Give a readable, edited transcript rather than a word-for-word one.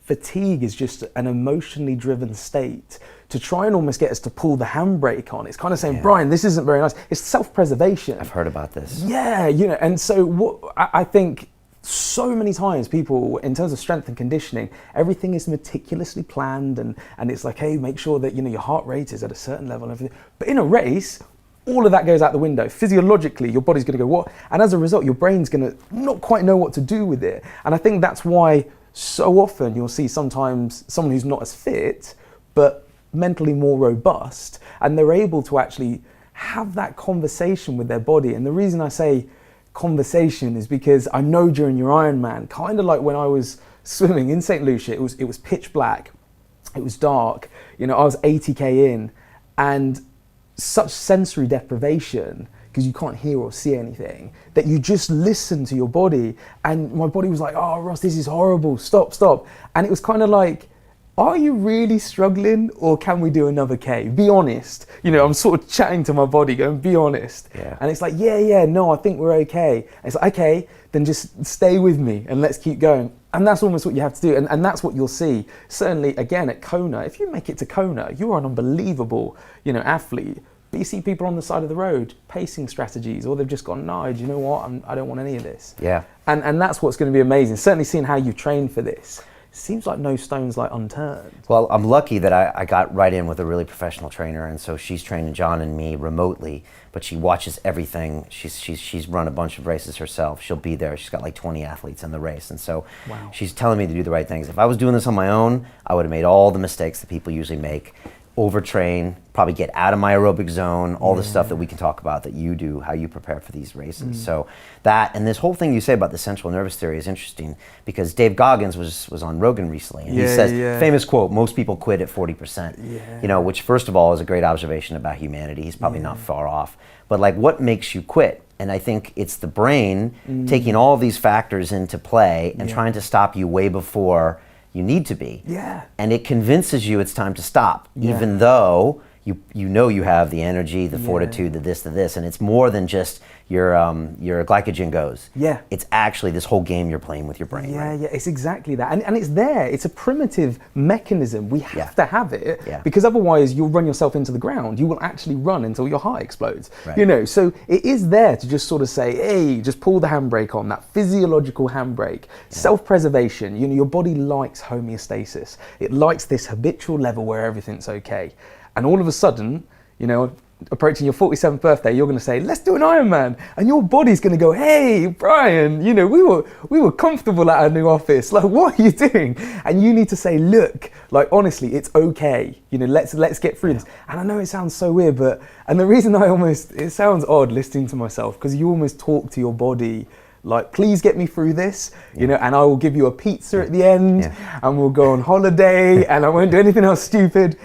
fatigue is just an emotionally driven state to try and almost get us to pull the handbrake on. It's kind of saying, Brian, this isn't very nice. It's self-preservation. I've heard about this. Yeah, and so what I think so many times people, in terms of strength and conditioning, everything is meticulously planned and it's like, hey, make sure that, your heart rate is at a certain level and everything. But in a race, all of that goes out the window. Physiologically, your body's gonna go, what? And as a result, your brain's gonna not quite know what to do with it. And I think that's why so often you'll see sometimes someone who's not as fit, but mentally more robust, and they're able to actually have that conversation with their body. And the reason I say conversation is because I know during your Ironman, kind of like when I was swimming in St. Lucia, it was pitch black, it was dark, I was 80k in, and such sensory deprivation, because you can't hear or see anything, that you just listen to your body. And my body was like, oh, Ross, this is horrible, stop. And it was kind of like, are you really struggling, or can we do another K? Be honest. I'm sort of chatting to my body going, be honest. Yeah. And it's like, no, I think we're okay. And it's like, okay, then just stay with me and let's keep going. And that's almost what you have to do. And that's what you'll see. Certainly, again, at Kona, if you make it to Kona, you are an unbelievable, athlete. But you see people on the side of the road, pacing strategies, or they've just gone, no, do you know what? I don't want any of this. Yeah. And that's what's going to be amazing. Certainly seeing how you train for this. Seems like no stone's like unturned. Well, I'm lucky that I got right in with a really professional trainer, and so she's training John and me remotely, but she watches everything. She's run a bunch of races herself. She'll be there. She's got like 20 athletes in the race, and so she's telling me to do the right things. If I was doing this on my own, I would have made all the mistakes that people usually make. Overtrain, probably get out of my aerobic zone, all the stuff that we can talk about that you do, how you prepare for these races. So that, and this whole thing you say about the central nervous theory is interesting, because Dave Goggins was on Rogan recently, and he says, famous quote, most people quit at 40%, which first of all is a great observation about humanity. He's probably not far off. But like, what makes you quit? And I think it's the brain taking all of these factors into play and trying to stop you way before you need to be. Yeah. And it convinces you it's time to stop, even though you know you have the energy, the fortitude, the this, and it's more than just your glycogen goes. Yeah. It's actually this whole game you're playing with your brain. Yeah, right? yeah, it's exactly that. And it's there. It's a primitive mechanism. We have to have it because otherwise you'll run yourself into the ground. You will actually run until your heart explodes. Right. So it is there to just sort of say, hey, just pull the handbrake on, that physiological handbrake. Self-preservation. Your body likes homeostasis. It likes this habitual level where everything's okay. And all of a sudden, approaching your 47th birthday, you're going to say, let's do an Ironman. And your body's going to go, hey, Brian, we were comfortable at our new office. Like, what are you doing? And you need to say, look, like, honestly, it's okay. Let's get through this. And I know it sounds so weird, and the reason it sounds odd listening to myself, because you almost talk to your body like, please get me through this, and I will give you a pizza at the end, and we'll go on holiday, and I won't do anything else stupid.